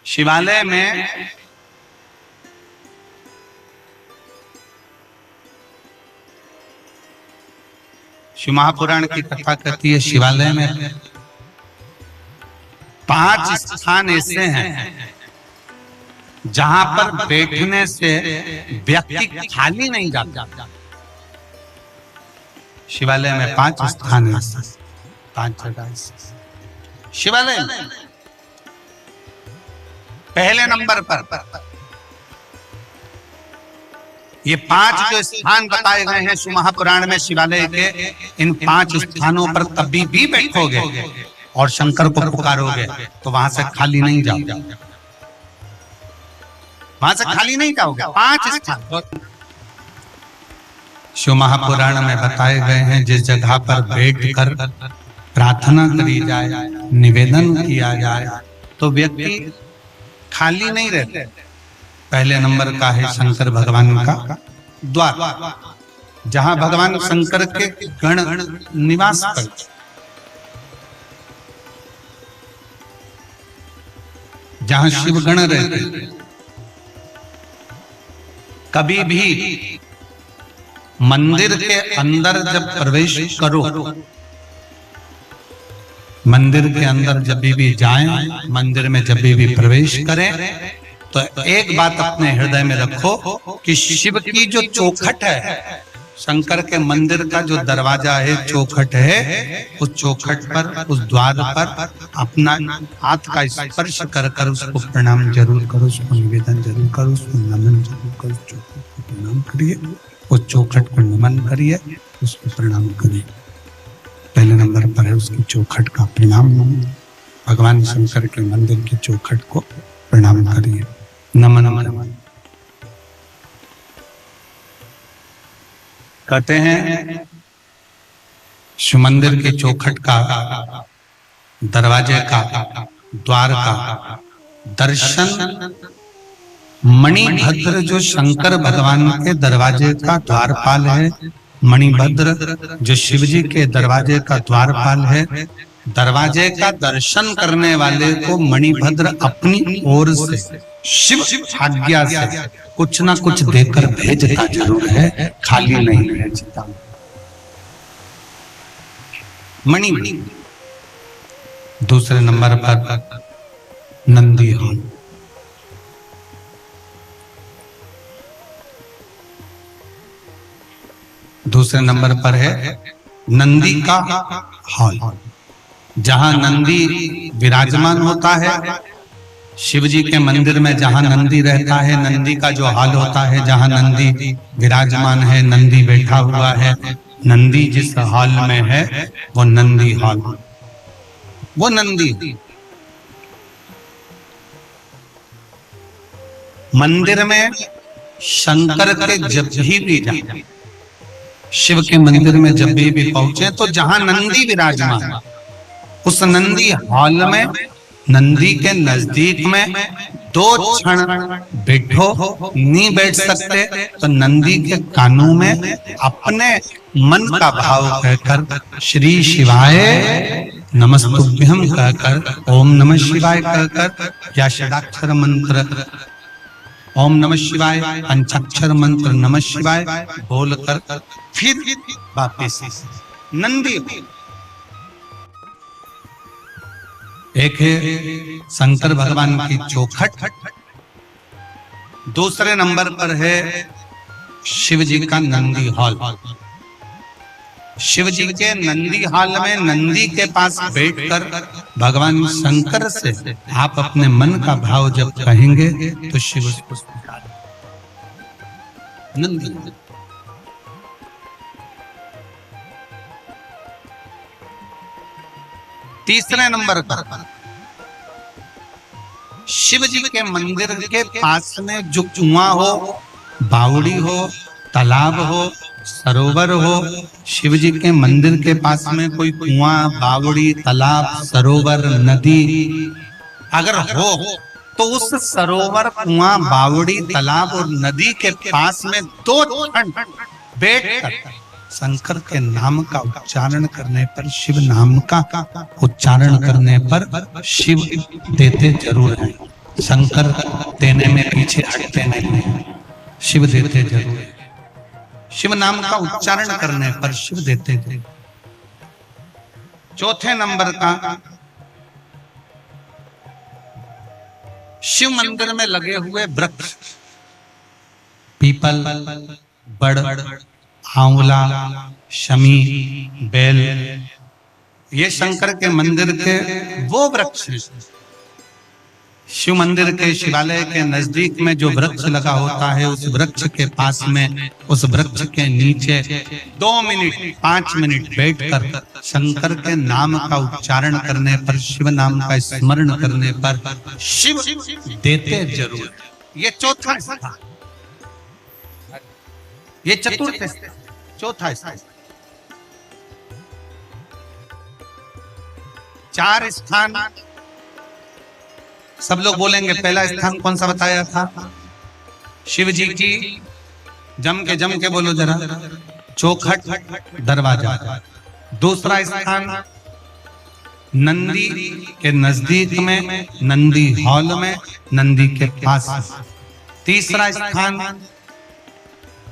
शिवालय में शिव महापुराण की कथा कहती है, शिवालय में 5 स्थान ऐसे हैं जहां पर बैठने से व्यक्ति खाली नहीं जाता। शिवालय में 5 स्थान है, 5 जगह शिवालय में। पहले नंबर पर ये 5 जो स्थान बताए गए हैं शिव महापुराण में शिवालय के, इन 5 स्थानों पर कभी भी बैठोगे और शंकर को पुकारोगे तो वहां से खाली नहीं जाओगे, वहां से खाली नहीं जाओगे। 5 स्थान शिव महापुराण में बताए गए हैं, जिस जगह पर बैठकर प्रार्थना करी जाए, निवेदन किया जाए तो व्यक्ति खाली नहीं रहते। पहले नंबर का है शंकर भगवान का द्वार, जहां भगवान शंकर के गण निवास करते, जहां शिव गण रहते। कभी भी मंदिर के अंदर जब प्रवेश करो, मंदिर के अंदर जब भी जाएं, मंदिर में जब भी प्रवेश करें तो एक बात अपने हृदय में रखो कि शिव की जो चौखट है, शंकर के मंदिर का जो दरवाजा है, चौखट है, उस चौखट पर, उस द्वार पर अपना हाथ का स्पर्श कर कर उसको प्रणाम जरूर करो, उसको निवेदन जरूर करो, उसको नमन जरूर करो, चौखट को प्रणाम करिए, उस चौखट को नमन करिए, उसको प्रणाम करिए। पहले नंबर पर है उसकी चौखट का प्रणाम। भगवान शंकर के मंदिर की चौखट को प्रणाम करिए, नमन नमन। कहते हैं शिव मंदिर के चौखट का, दरवाजे का, द्वार का दर्शन मणिभद्र जो शंकर भगवान के दरवाजे का द्वारपाल है, मणिभद्र जो शिव जी के दरवाजे का द्वारपाल है, दरवाजे का दर्शन करने वाले को मणिभद्र अपनी ओर से शिव आज्ञा से कुछ ना कुछ देकर भेजता जरूर है, खाली नहीं भेजता। मणि। दूसरे नंबर पर नंदी हॉल, दूसरे नंबर पर है नंदी का हॉल, जहां नंदी विराजमान होता है। शिव जी के मंदिर में जहां नंदी रहता है, नंदी का जो हॉल होता है, जहां नंदी विराजमान है, नंदी बैठा हुआ है, नंदी जिस हॉल में है वो नंदी हॉल, वो नंदी। मंदिर में शंकर के जब भी जाए, शिव के मंदिर में जब भी पहुंचे तो जहां नंदी विराजमान, उस नंदी हॉल में, नंदी के नजदीक में 2 क्षण बैठो, नहीं बैठ सकते तो नंदी के कानों में अपने मन का भाव कहकर श्री शिवाय नमस्तुभ्यम कहकर, ओम नमः शिवाय कहकर, या षडाक्षर मंत्र ओम नमः शिवाय, पंचाक्षर मंत्र नमः शिवाय बोलकर फिर वापस नंदी। एक है शंकर भगवान की चौखट, दूसरे नंबर पर है शिव जी का नंदी हॉल। शिव जी के नंदी हॉल में नंदी के पास बैठकर भगवान शंकर से आप अपने मन का भाव जब कहेंगे तो शिव उसको स्वीकार। नंदी। तीसरे नंबर पर शिव जी के मंदिर के पास में जो कुआं हो, बावड़ी हो, तालाब हो, सरोवर हो, शिव जी के मंदिर के पास में कोई कुआं, बावड़ी, तालाब, सरोवर, नदी अगर हो तो उस सरोवर, कुआं, बावड़ी, तालाब और नदी के पास में 2 क्षण बैठकर शंकर के नाम का उच्चारण करने पर, शिव नाम का उच्चारण करने पर शिव देते जरूर हैं। शंकर देने में पीछे हटते नहीं, शिव देते जरूर। शिव नाम का उच्चारण करने पर शिव देते थे। चौथे नंबर का, शिव मंदिर में लगे हुए वृक्ष, पीपल, बड़, आंवला, शमी, बेल, ये शंकर के मंदिर के वो वृक्ष हैं। शिव मंदिर के शिवालय के नजदीक में जो वृक्ष लगा होता है, उस वृक्ष के पास में, उस वृक्ष के नीचे 2 मिनट 5 मिनट बैठकर शंकर के नाम का उच्चारण करने पर, शिव नाम का स्मरण करने पर शिव देते जरूर। ये चौथा स्थान, ये चतुर्थ स्थान, चौथा स्थान। 4 स्थान सब लोग बोलेंगे। पहला स्थान कौन सा बताया था? शिव जी की, जम के बोलो जरा, चौखट दरवाजा। दूसरा स्थान नंदी के नजदीक में, नंदी हॉल में, नंदी के पास। तीसरा स्थान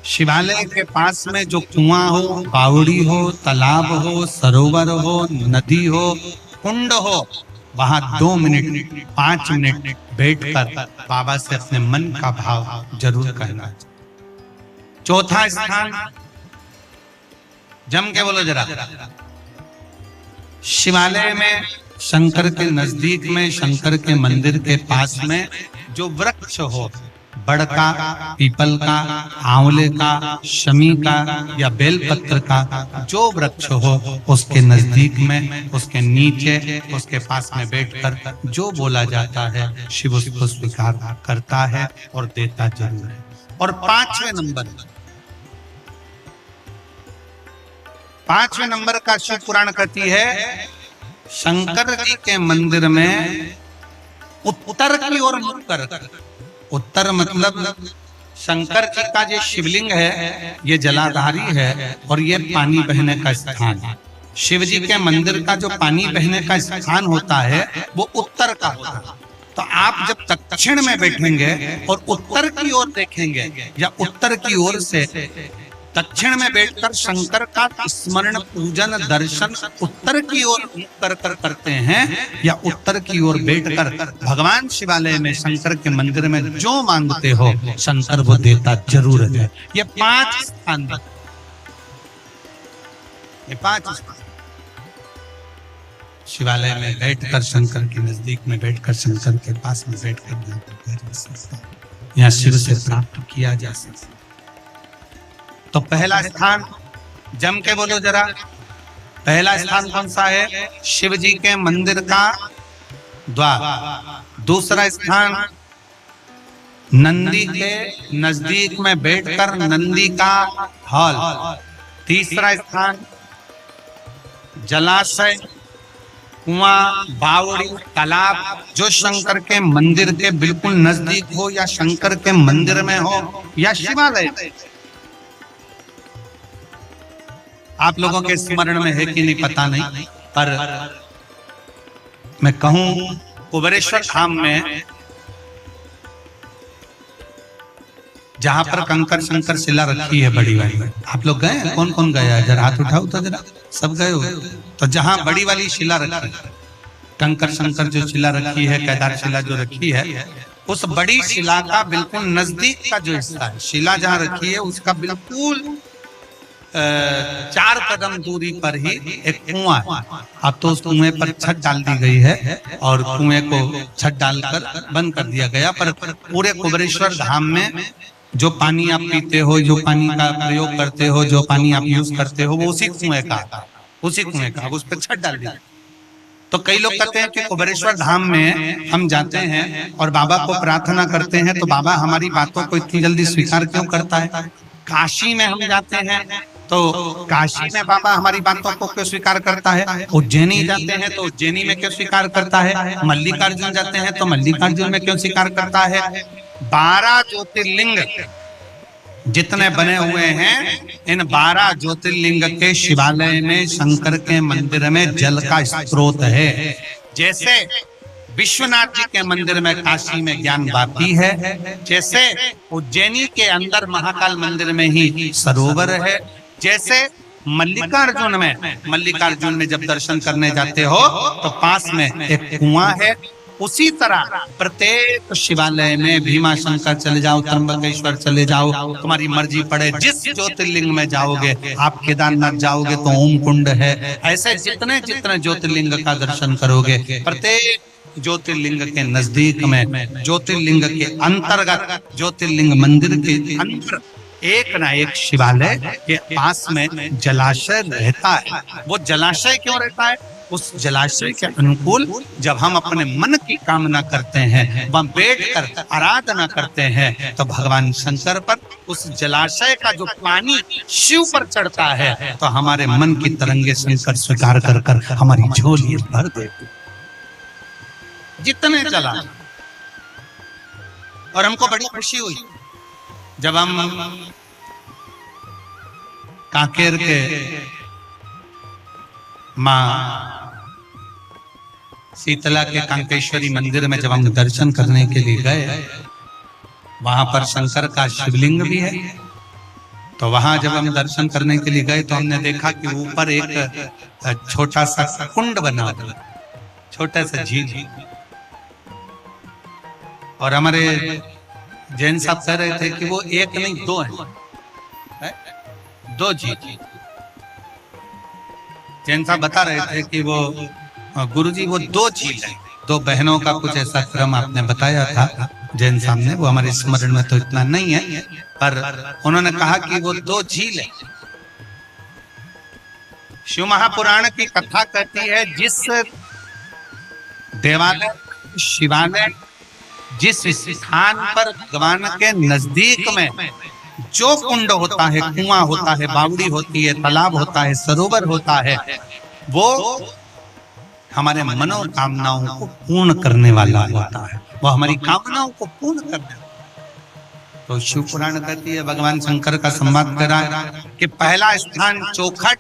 शिवालय के पास में जो कुआं हो, बावड़ी हो, तालाब हो, सरोवर हो, नदी हो, कुंड हो, वहां 2 मिनट 5 मिनट बैठकर बाबा से अपने मन का भाव जरूर कहना। चौथा स्थान, जम के बोलो जरा, शिवालय में शंकर के नजदीक में, शंकर के मंदिर के पास में जो वृक्ष हो, बड़ का, पीपल का, आंवले का, शमी का या बेलपत्र का जो वृक्ष हो, उसके नजदीक में, उसके नीचे, उसके पास में बैठकर जो बोला जाता है, शिव उसको स्वीकार करता है और देता जरूर है। और 5वें नंबर का शिव पुराण कहती है, शंकर जी के मंदिर में उत्तर की ओर मुख कर, उत्तर मतलब शंकर जी का जो शिवलिंग है, ये जलाधारी है और ये पानी बहने का स्थान है। शिव जी के मंदिर का जो पानी बहने का स्थान होता है, वो उत्तर का होता है। तो आप जब दक्षिण में बैठेंगे और उत्तर की ओर देखेंगे, या उत्तर की ओर से दक्षिण में बैठकर शंकर का स्मरण, पूजन, दर्शन उत्तर की ओर कर करते हैं, या उत्तर की ओर बैठकर भगवान शिवालय में, शंकर के मंदिर में जो मांगते हो, शंकर वो देता जरूर है। ये 5 स्थान, ये 5 स्थान शिवालय में बैठकर, शंकर के नजदीक में बैठकर, शंकर के पास में बैठकर यहाँ शिव से प्राप्त किया जा सकता। तो पहला स्थान, जम के बोलो जरा, पहला स्थान कौन सा है? शिव जी के मंदिर का द्वार। दूसरा स्थान नंदी के नजदीक में बैठकर नंदी का हॉल। तीसरा स्थान जलाशय, कुआं, बावड़ी, तालाब जो शंकर के मंदिर के बिल्कुल नजदीक हो, या शंकर के मंदिर में हो, या शिवालय। आप लोगों के स्मरण में है कि नहीं पता नहीं, पर मैं कहूं कुबेरेश्वर धाम में जहां पर कंकर शंकर शिला रखी है बड़ी वाली, आप लोग गए हैं? कौन कौन गया है? जरा हाथ उठाओ तो जरा, सब गए हो? तो जहां बड़ी वाली शिला रखी, कंकर शंकर जो शिला रखी है, केदार शिला जो रखी है, उस बड़ी शिला का बिल्कुल नजदीक का जो हिस्सा है, शिला जहां रखी है उसका बिल्कुल 4 कदम दूरी पर ही एक कुआं है। अब तो उस कुएं पर छत डाल दी गई है और कुएं को छत डालकर बंद कर दिया गया, पर पूरे कुबेरेश्वर धाम में जो पानी आप पीते हो, जो पानी का प्रयोग करते हो, जो पानी आप यूज करते हो, वो उसी कुएं का, उसी कुएं का, उस पर छत डाल दी। तो कई लोग कहते हैं कि कुबेरेश्वर धाम में हम जाते हैं और बाबा को प्रार्थना करते हैं, तो बाबा हमारी बातों को इतनी जल्दी स्वीकार क्यों करता है? काशी में हम जाते हैं तो काशी में बाबा हमारी बातों को क्यों स्वीकार करता है? उज्जैनी जाते हैं तो उज्जैनी में क्यों स्वीकार करता है? मल्लिकार्जुन जाते हैं तो मल्लिकार्जुन में क्यों स्वीकार करता है? 12 ज्योतिर्लिंग जितने बने हुए हैं, इन 12 ज्योतिर्लिंग के शिवालय में, शंकर के मंदिर में जल का स्रोत है। जैसे विश्वनाथ जी के मंदिर में काशी में ज्ञान वापी है, जैसे उज्जैनी के अंदर महाकाल मंदिर में ही सरोवर है, जैसे मल्लिकार्जुन में जब दर्शन करने जाते हो तो पास में एक कुआं है, उसी तरह प्रत्येक शिवालय में भीमाशंकर चले जाओ, त्र्यंबकेश्वर चले जाओ, तुम्हारी मर्जी पड़े जिस ज्योतिर्लिंग में जाओगे। आप केदारनाथ जाओगे तो ओम कुंड है, ऐसे जितने जितने ज्योतिर्लिंग का दर्शन करोगे, प्रत्येक ज्योतिर्लिंग के नजदीक में, ज्योतिर्लिंग के अंतर्गत, ज्योतिर्लिंग मंदिर के अंदर एक ना एक शिवालय के पास में जलाशय रहता है। वो जलाशय क्यों रहता है? उस जलाशय के अनुकूल जब हम अपने मन की कामना करते हैं, वहां बैठकर आराधना करते हैं, तो भगवान शंकर पर उस जलाशय का जो पानी शिव पर चढ़ता है, तो हमारे मन की तरंगे शंकर स्वीकार कर कर हमारी झोली भर देते जितने चला। और हमको बड़ी खुशी हुई जब हम कांकेर के मां शीतला के कांकेश्वरी मंदिर में जब हम दर्शन करने के लिए गए, वहां पर शंकर का शिवलिंग भी है। तो वहां जब हम दर्शन करने के लिए गए तो हमने देखा कि ऊपर एक छोटा सा कुंड बना हुआ, छोटा सा झील। और हमारे जैन साहब कह रहे थे कि वो एक नहीं दो है, दो झील। जैन साहब बता रहे थे कि वो गुरुजी वो दो झील है, दो बहनों का कुछ ऐसा क्रम आपने बताया था जैन साहब ने, वो हमारे स्मरण में तो इतना नहीं है, पर उन्होंने कहा कि वो दो झील है। शिव महापुराण की कथा कहती है, जिस देवालय शिवालय जिस स्थान पर भगवान के नजदीक में जो कुंड होता है, कुआं होता है, बावड़ी होती है, तालाब होता है, सरोवर होता है, वो हमारे मनोकामनाओं को पूर्ण करने वाला होता है, वो हमारी कामनाओं को पूर्ण करने वाला। तो शिव पुराण कहती है, भगवान शंकर का संवाद कर रहा है कि पहला स्थान चौखट,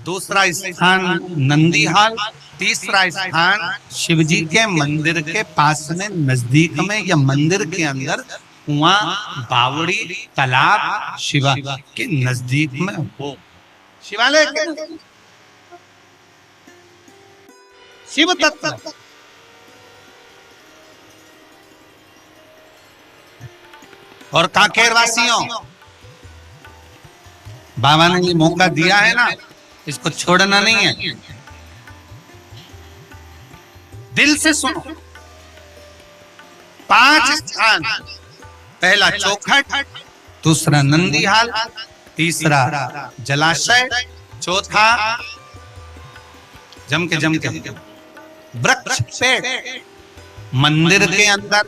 दूसरा स्थान नंदीहाल, तीसरा स्थान शिवजी के मंदिर के पास में नजदीक में या मंदिर के अंदर कुआं, बावड़ी, तालाब शिवा के नजदीक में हो। शिवालय के शिव तत्व। और कांकेर वासियों, बाबा ने ये मौका दिया है ना, इसको छोड़ना नहीं है। दिल से सुनो, 5 स्थान, पहला चौखट, दूसरा नंदीहाल, तीसरा जलाशय, चौथा जम के वृक्ष पेड़, मंदिर के अंदर,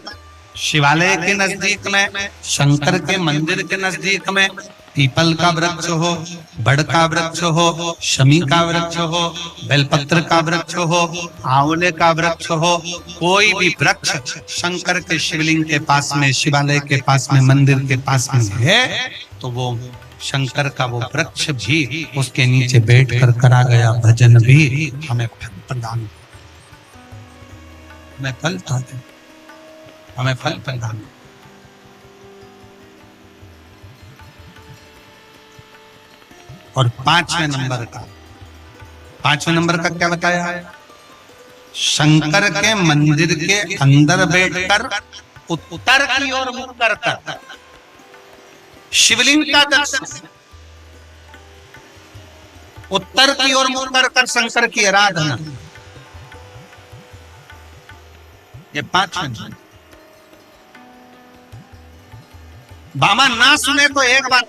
शिवालय के नजदीक में, शंकर के मंदिर के नजदीक में पीपल का वृक्ष हो, बड़ का वृक्ष हो, शमी का वृक्ष हो, बेलपत्र का वृक्ष हो, आंवले का वृक्ष हो, कोई भी वृक्ष शंकर के शिवलिंग के पास में, शिवालय के पास में, मंदिर के पास में है, तो वो शंकर का वो वृक्ष भी, उसके नीचे बैठ कर करा गया भजन भी हमें फल प्रदान, हमें फल प्रदान। और 5वें नंबर का क्या बताया? शंकर के मंदिर के अंदर बैठकर उत्तर की ओर मुख कर शिवलिंग का दर्शन, उत्तर की ओर मुख कर शंकर की आराधना। ये 5वें। बाबा ना सुने तो एक बार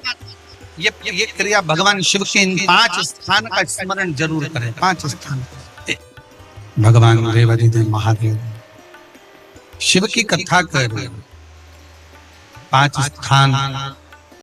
ये क्रिया भगवान शिव के इन 5 स्थान का स्मरण जरूर करें। 5 स्थान, भगवान देवाधिदेव महादेव शिव की कथा कर 5 स्थान